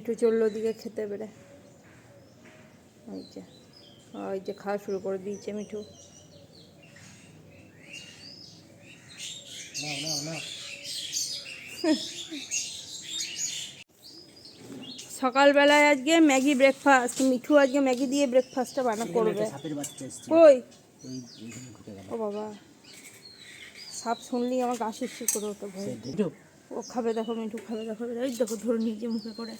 মিঠু চললো দিকে খেতে বেড়ে। ওই যে খাওয়া শুরু করে দিয়েছে মিঠু। সকালবেলায় আজকে ম্যাগি ব্রেকফাস্ট, মিঠু আজকে ম্যাগি দিয়ে ব্রেকফাস্টটা বানা করবে। কই ও বাবা, সাপ শুনলেই আমার গা শিরশির করে ওঠে ভয়। ও খাবে দেখো, মিঠু খাবে দেখো, ওই দেখো ধরে নিজে মুখে করে।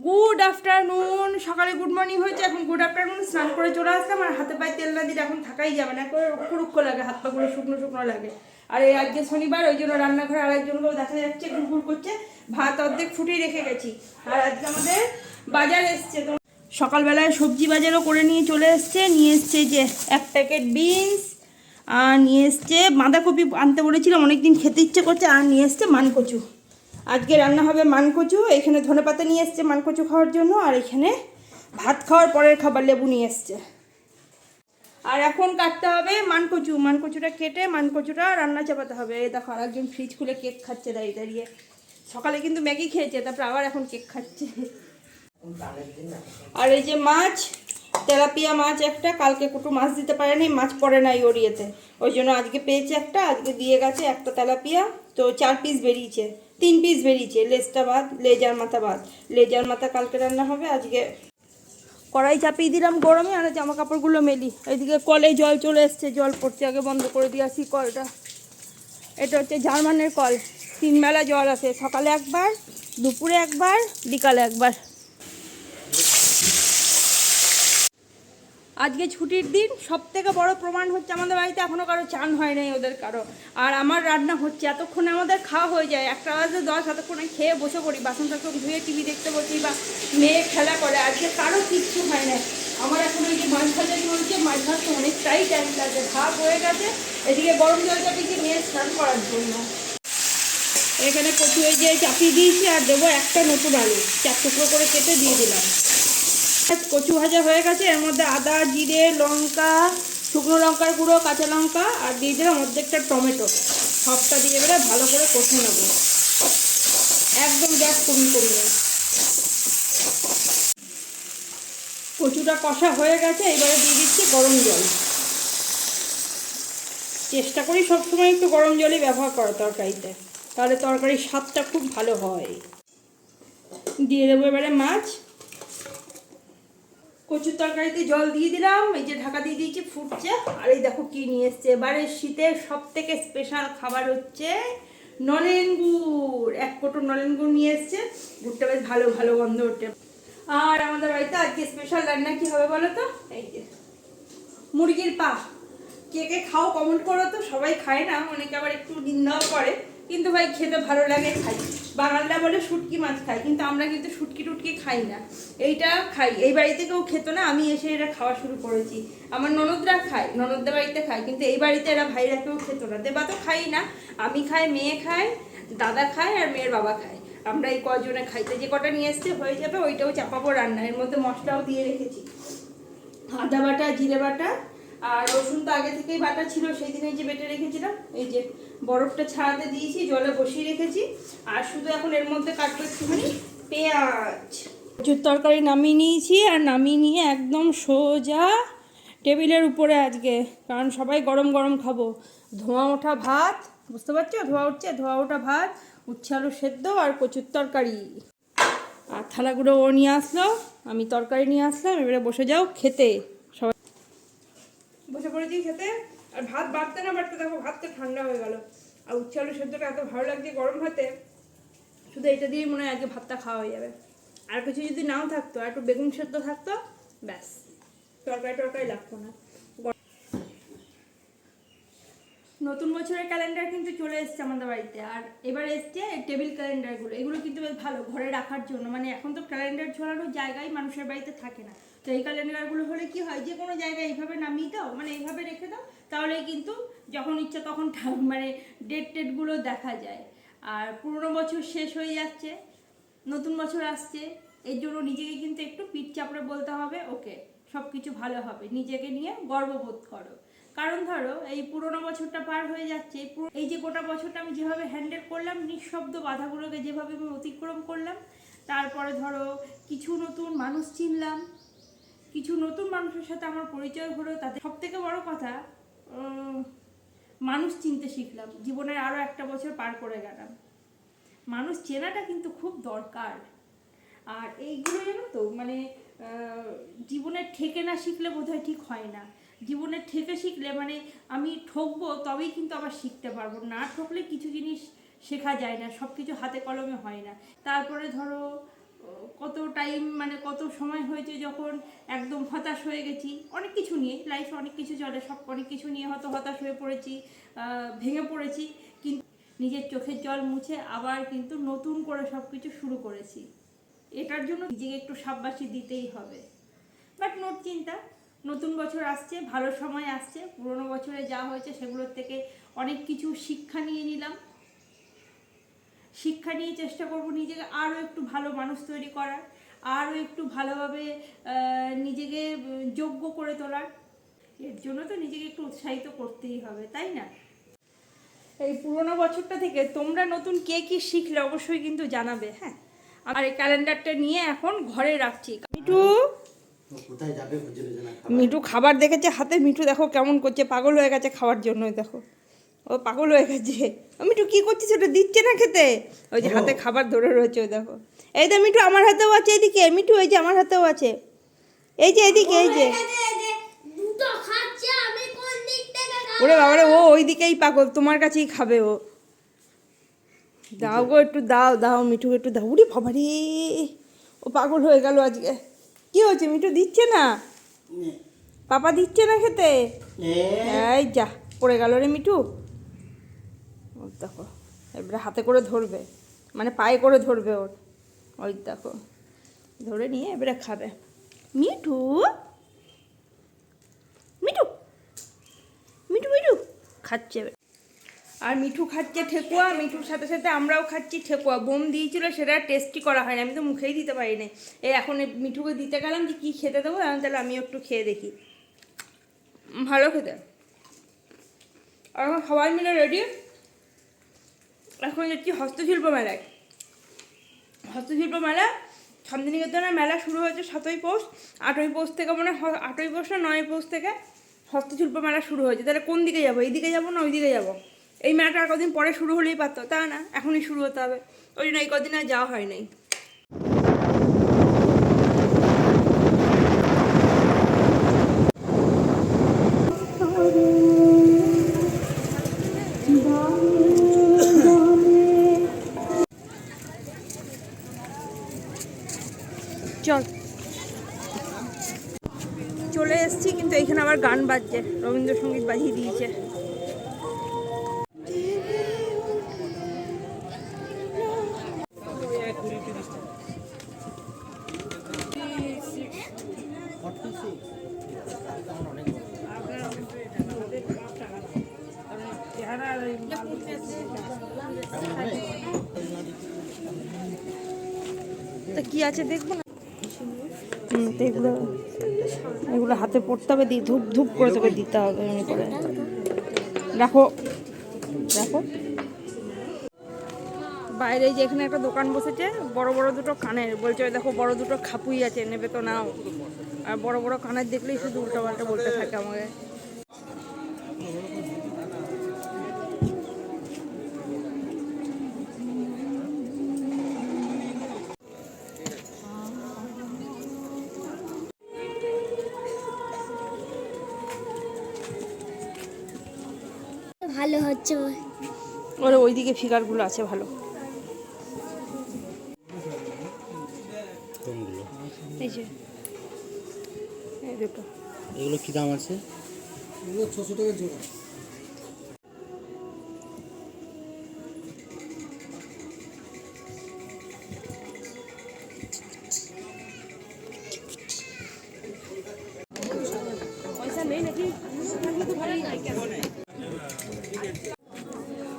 Good afternoon. সকালে গুড মর্নিং হয়েছে, এখন গুড আফটারনুন। স্নান করে চলে আসলাম, আর হাতে পায়ে তেল না দিলে এখন থাকাই যাবে না, করে রুক্ষ লাগে, হাত পাগুলো শুকনো শুকনো লাগে। আর এই আজকে শনিবার, ওই জন্য রান্নাঘরে আরেকজনকেও দেখা যাচ্ছে ঘুরঘুর করছে। ভাত অর্ধেক ফুটিয়ে রেখে গেছি। আর আজকে আমাদের বাজার এসছে, তো সকালবেলায় সবজি বাজারও করে নিয়ে চলে এসছে। নিয়ে এসছে যে 1 প্যাকেট বিনস, আর নিয়ে এসছে বাঁধাকপি আনতে বলেছিলাম, অনেকদিন খেতে ইচ্ছে করছে। আর নিয়ে এসছে মানকচু। আজকে রান্না হবে মানকচু। এখানে ধনেপাতা নিয়ে এসছে মানকচু খাওয়ার জন্য, আর এখানে ভাত খাওয়ার পরের খাবার লেবু নিয়ে এসছে। আর এখন কাটতে হবে মানকচু। মানকচুটা কেটে মানকচুটা রান্না চাপাতে হবে। এই দেখো আরেকজন ফ্রিজ খুলে কেক খাচ্ছে দাঁড়িয়ে দাঁড়িয়ে। সকালে কিন্তু ম্যাগি খেয়েছে, তারপর আবার এখন কেক খাচ্ছে। আর এই যে মাছ, তেলাপিয়া মাছ একটা, কালকে কুটু মাছ দিতে পারেনি, মাছ পড়ে নাই ওর ইয়েতে, ওই জন্য আজকে পেয়েছে একটা, আজকে দিয়ে গেছে একটা তেলাপিয়া। তো 4 পিস বেরিয়েছে, 3 পিস বেরিয়েছে, লেজটা বাদ, লেজার মাথা বাদ। লেজার মাথা কালকে রান্না হবে। আজকে কড়াই চাপিয়ে দিলাম গরমে, আর জামা কাপড়গুলো মেলি। এইদিকে কলে জল চলে এসছে, জল পড়ছে, আগে বন্ধ করে দিয়ে আসি কলটা। এটা হচ্ছে জার্মানের কল, 3 বেলা জল আসে, সকালে একবার, দুপুরে একবার, বিকালে একবার। আজকে ছুটির দিন, সব থেকে বড় প্রমাণ হচ্ছে আমাদের বাড়িতে এখনও কারো চান হয় নাই, ওদের কারো। আর আমার রান্না হচ্ছে, এতক্ষণে আমাদের খাওয়া হয়ে যায়, 1টা বাজে 10, এতক্ষণে খেয়ে বসে পড়ি, বাসন টাসন ধুয়ে টিভি দেখতে বসি, বা মেয়ে খেলা করে। আজকে কারো কিচ্ছু হয় না। আমার এখন ওই যে মাছ ভাজা চলছে, মাছ ভাজতে অনেকটাই টাইম লাগছে, ভাত হয়ে গেছে। এদিকে গরম জলটা দিয়েছি মেয়ে স্নান করার জন্য। এখানে কচু এই যে চাপিয়ে দিয়েছি, আর দেবো একটা নতুন আলু, 4 টুকরো করে কেটে দিয়ে দিলাম। কচু ভাজা হয়ে গেছে, এর মধ্যে আদা, জিরে, লঙ্কা, শুকনো লঙ্কার গুঁড়ো, কাঁচা লঙ্কা, আর দিয়ে দিলাম অর্ধেকটা টমেটো। সবটা দিয়ে এবারে ভালো করে কষে নেব, একদম গ্যাস কমিয়ে। কচুটা কষা হয়ে গেছে, এবারে দিয়ে দিচ্ছি গরম জল। চেষ্টা করি সবসময় একটু গরম জলই ব্যবহার করার তরকারিতে, তাহলে তরকারির স্বাদটা খুব ভালো হয়। দিয়ে দেবো এবারে মাছ। কচুর তরকারিতে জল দিয়ে দিলাম, এই যে ঢাকা দিয়ে দিয়েছি, ফুটছে। আর এই দেখো কি নিয়ে এসছে, এবারে শীতের সব থেকে স্পেশাল খাবার হচ্ছে নলেন গুড়। 1 কোটো নলেন গুড় নিয়ে এসছে, গুড়টা বেশ ভালো ভালো গন্ধ ওঠে। আর আমাদের বাড়িতে আজকে স্পেশাল রান্না কি হবে বলো তো, এই যে মুরগির পা। কে কে খাও কমেন্ট করো তো। সবাই খায় না, অনেকে আবার একটু নিন্দাও করে, কিন্তু ভাই খেতে ভালো লাগে, খাই। বাঙালরা বলে শুটকি মাছ খাই, কিন্তু আমরা কিন্তু শুটকি টুটকি খাই না, এইটা খাই। এই বাড়িতে কেউ খেতো না, আমি এসে এটা খাওয়া শুরু করেছি। আমার ননদরা খায়, ননদদের বাড়িতে খায়, কিন্তু এই বাড়িতে এরা ভাইরা কেউ খেতো না। দেবা তো খাই না, আমি খাই, মেয়ে খায়, দাদা খায়, আর মেয়ের বাবা খায়। আমরা এই কজনে খাইতে, যে কটা নিয়ে এসছে হয়ে যাবে, ওইটাও চাপাবো রান্না। এর মধ্যে মশলাও দিয়ে রেখেছি, আদা বাটা, জিরে বাটা, আর রসুন তো আগে থেকেই বাটা ছিল, সেই দিনে যে বেটে রেখেছিলাম। এই যে বরফটা ছাড়াতে দিয়েছি, জলে বসিয়ে রেখেছি। আর শুধু এখন এর মধ্যে কাটবো একটুখানি পেঁয়াজ। কচুর তরকারি নামিয়ে নিয়েছি, আর নামিয়ে নিয়ে একদম সোজা টেবিলের উপরে আজকে, কারণ সবাই গরম গরম খাবো। ধোঁয়া ওঠা ভাত, বুঝতে পারছো, ধোঁয়া উঠছে, ধোঁয়া ওঠা ভাত, উচ্ছে আলু সেদ্ধ, আর কচুর তরকারি। আর থালাগুলো ও নিয়ে আসলো, আমি তরকারি নিয়ে আসলাম, এবারে বসে যাও খেতে। সবাই বসে পড়েছি খেতে। আর ভাত বাড়তে না বাড়তে দেখো ভাতটা ঠান্ডা হয়ে গেল। আর উচ্ছে আলু সেদ্ধটা এত ভালো লাগছে গরম ভাতে, শুধু এটা দিয়েই মনে হয় আজকে ভাতটা খাওয়া হয়ে যাবে। আর কিছু যদি নাও থাকতো, আর একটু বেগুন সেদ্ধ থাকতো, ব্যাস, তরকারি টরকারি লাগতো না। নতুন বছরের ক্যালেন্ডার কিন্তু চলে এসছে আমাদের বাড়িতে। আর এবার এসছে টেবিল ক্যালেন্ডারগুলো, এগুলো কিন্তু বেশ ভালো ঘরে রাখার জন্য। মানে এখন তো ক্যালেন্ডার ঝোলানোর জায়গায় মানুষের বাড়িতে থাকে না, তো এই ক্যালেন্ডারগুলো হলে কি হয়, যে কোনো জায়গায় এইভাবে নামিয়ে দাও, মানে এইভাবে রেখে দাও, তাহলেই কিন্তু যখন ইচ্ছা তখন মানে ডেট টেটগুলো দেখা যায়। আর পুরনো বছর শেষ হয়ে যাচ্ছে, নতুন বছর আসছে, এর জন্য নিজেকে কিন্তু একটু পিঠ চাপড়ে বলতে হবে, ওকে সব কিছু ভালো হবে, নিজেকে নিয়ে গর্ববোধ করো। কারণ ধরো এই পুরোনো বছরটা পার হয়ে যাচ্ছে, এই যে গোটা বছরটা আমি যেভাবে হ্যান্ডেল করলাম, নিঃশব্দ বাধাগুলোকে যেভাবে আমি অতিক্রম করলাম, তারপরে ধরো কিছু নতুন মানুষ চিনলাম, কিছু নতুন মানুষের সাথে আমার পরিচয় হলো, তাদের সব থেকে বড় কথা মানুষ চিনতে শিখলাম, জীবনের আরও একটা বছর পার করে গেলাম। মানুষ চেনাটা কিন্তু খুব দরকার। আর এইগুলো জানো তো মানে জীবনে ঠেকে না শিখলে বোধহয় ঠিক হয় না। জীবনে ঠেকে শিখলে মানে আমি ঠকবো তবেই কিন্তু আবার শিখতে পারবো, না ঠকলে কিছু জিনিস শেখা যায় না, সব কিছু হাতে কলমে হয় না। তারপরে ধরো কত টাইম মানে কত সময় হয়েছে যখন একদম হতাশ হয়ে গেছি, অনেক কিছু নিয়ে, লাইফে অনেক কিছু চলে, সব অনেক কিছু নিয়ে হয়তো হতাশ হয়ে পড়েছি, ভেঙে পড়েছি, কিন্তু নিজের চোখের জল মুছে আবার কিন্তু নতুন করে সব কিছু শুরু করেছি। এটার জন্য নিজেকে একটু সাব্বাসী দিতেই হবে। বাট নোট চিন্তা, নতুন বছর আসছে, ভালো সময় আসছে, পুরোনো বছরে যা হয়েছে সেগুলোর থেকে অনেক কিছু শিক্ষা নিয়ে নিলাম, শিক্ষা নিয়ে চেষ্টা করব নিজেকে আরও একটু ভালো মানুষ তৈরি করার, আরও একটু ভালোভাবে নিজেকে যোগ্য করে তোলার। এর জন্য তো নিজেকে একটু উৎসাহিত করতেই হবে, তাই না? এই পুরোনো বছরটা থেকে তোমরা নতুন কে কী শিখলে অবশ্যই কিন্তু জানাবে। হ্যাঁ, আর এই ক্যালেন্ডারটা নিয়ে এখন ঘরে রাখছি। মিঠু মিঠু খাবার দেখেছে হাতে, মিঠু দেখো কেমন করছে, পাগল হয়ে গেছে খাওয়ার জন্য, দেখো ও পাগল হয়ে গেছে। মিঠু কী করছিস, ওটা দিচ্ছে না খেতে, ওই যে হাতে খাবার ধরে রয়েছে, ওই দেখো। এই তো মিঠু আমার হাতেও আছে, এদিকে মিঠু, এই যে আমার হাতেও আছে, এই যে এদিকে, এই যে ওরে বাবারে, ও ওই দিকেই পাগল, তোমার কাছেই খাবে ও। দাও গো একটু, দাও দাও মিঠু একটু দাও। উরে বাবারে, ও পাগল হয়ে গেল আজকে। কি হয়েছে মিঠু, দিচ্ছে না? পাপা দিচ্ছে না খেতে? এই যা, পড়ে গেল রে মিঠু। ও দেখো, এবারে হাতে করে ধরবে, মানে পায়ে করে ধরবে ওর, ওই দেখো ধরে নিয়ে এবারে খাবে। মিঠু মিঠু মিঠু মিঠু খাচ্ছে। আর মিঠু খাচ্ছে ঠেকুয়া, মিঠুর সাথে সাথে আমরাও খাচ্ছি ঠেকুয়া। বোম দিয়েছিল, সেটা টেস্টি করা হয়নি, আমি তো মুখেই দিতে পারিনি। এই এখন মিঠুকে দিতে গেলাম যে কী খেতে দেবো, তাহলে আমি একটু খেয়ে দেখি। ভালো খেতে। আর এখন সবাই মিলে রেডি, এখন যাচ্ছি হস্তশিল্প মেলায়। হস্তশিল্প মেলা, শান্তিনিকেতনের মেলা শুরু হয়েছে 7ই পৌষ, 8ই পৌষ থেকে মানে 8ই পৌষ না 9ই পৌষ থেকে হস্তশিল্প মেলা শুরু হয়েছে। তাহলে কোন দিকে যাবো, এই দিকে যাবো না ওই দিকে যাবো? এই মেলাটা আর কদিন পরে শুরু হলেই পারতো, তা না, এখনই শুরু হতে হবে। ওই জন্য এই কদিন আর যাওয়া হয় নাই। চল, চলে এসছি, কিন্তু এইখানে আবার গান বাজছে, রবীন্দ্রসঙ্গীত বাজিয়ে দিয়েছে। তা কি আছে দেখবো না? এগুলো এগুলো হাতে পড়তে হবে, দিয়ে ধূপ ধূপ করে তোকে দিতে হবে এমনি করে। রাখো রাখো। বাইরে যে এখানে একটা দোকান বসেছে, বড় বড় দুটো কানের, বলছে দেখো বড় দুটো খাপুই আছে, নেবে তো নাও। আর বড় বড় কানের দেখলেই শুধু উল্টোপাল্টা বলতে থাকে আমাকে। ভালো হচ্ছে, ওরে ওইদিকে ফিগারগুলো আছে ভালো। এই যে এই দুটো, এগুলো কি দাম আছে? এগুলো 600 টাকা জোড়া। পয়সা নেই নাকি?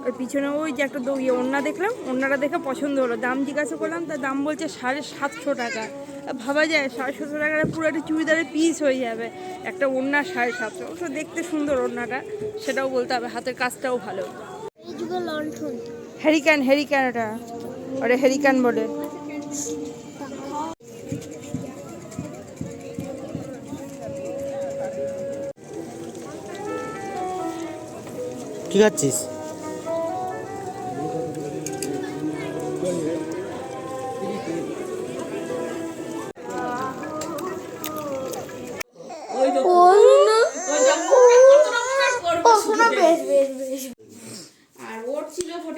ওর পিছনে ওই যে একটা ওড়না দেখলাম, ওড়নাটা দেখে পছন্দ হলো, দাম জিজ্ঞাসা করলাম, তার দাম বলছে 750 টাকা। ভাবা যায় 750 টাকাটা পুরো একটা চুড়িদারের পিস হয়ে যাবে, একটা ওড়না 750। অবশ্য দেখতে সুন্দর ওড়নাটা, সেটাও বলতে হবে, হাতের কাজটাও ভালো। হ্যারিকান ওটা, ওরে হ্যারিকান বলে। কি খাচ্ছিস?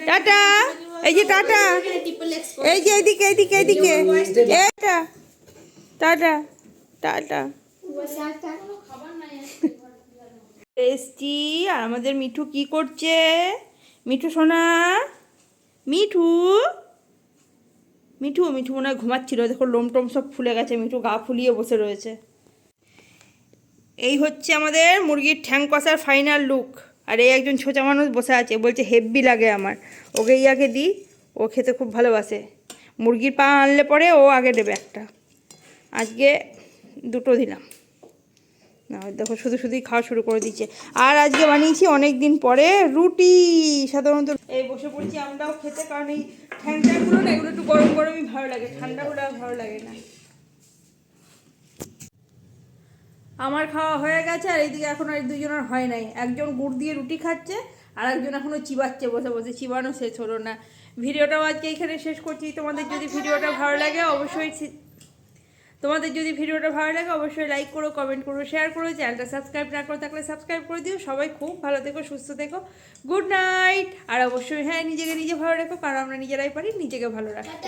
টাটা, এই যে টাটা, এই যে এইদিকে এইদিকে এইদিকে, এটা টাটা টাটা। এসছি, আর আমাদের মিঠু কি করছে? মিঠু সোনা, মিঠু মিঠু মিঠু মনে হয় ঘুমাচ্ছিল, দেখো লোম টোম সব ফুলে গেছে, মিঠু গা ফুলিয়ে বসে রয়েছে। এই হচ্ছে আমাদের মুরগির ঠ্যাং কষার ফাইনাল লুক। আর এই একজন ছোটা মানুষ বসে আছে, বলছে হেব্বি লাগে আমার, ওকে ইয়াকে দিই, ও খেতে খুব ভালোবাসে। মুরগির পা আনলে পরে ও আগে দেবে একটা, আজকে দুটো দিলাম না, দেখো শুধু শুধুই খাওয়া শুরু করে দিচ্ছে। আর আজকে বানিয়েছি অনেক দিন পরে রুটি, সাধারণত এই বসে পড়ছি আমরাও খেতে, কারণ এই ঠ্যাং ট্যাংগুলো না, এগুলো একটু গরম গরমই ভালো লাগে, ঠান্ডা হলে আর ভালো লাগে না। আমার খাওয়া হয়ে গেছে, আর এইদিকে এখন আর দুজনের হয় নাই, একজন গুড় দিয়ে রুটি খাচ্ছে, আর একজন এখনও চিবাচ্ছে বসে বসে, চিবানো শেষ হলো না। ভিডিওটাও আজকে এইখানে শেষ করছি। তোমাদের যদি ভিডিওটা ভালো লাগে অবশ্যই লাইক করো, কমেন্ট করো, শেয়ার করো, চ্যানেলটা সাবস্ক্রাইব না করে থাকলে সাবস্ক্রাইব করে দিও। সবাই খুব ভালো থেকো, সুস্থ থেকো, গুড নাইট। আর অবশ্যই হ্যাঁ, নিজেকে নিজে ভালো রাখো, কারণ আমরা নিজেরাই পারি নিজেকে ভালো রাখতে।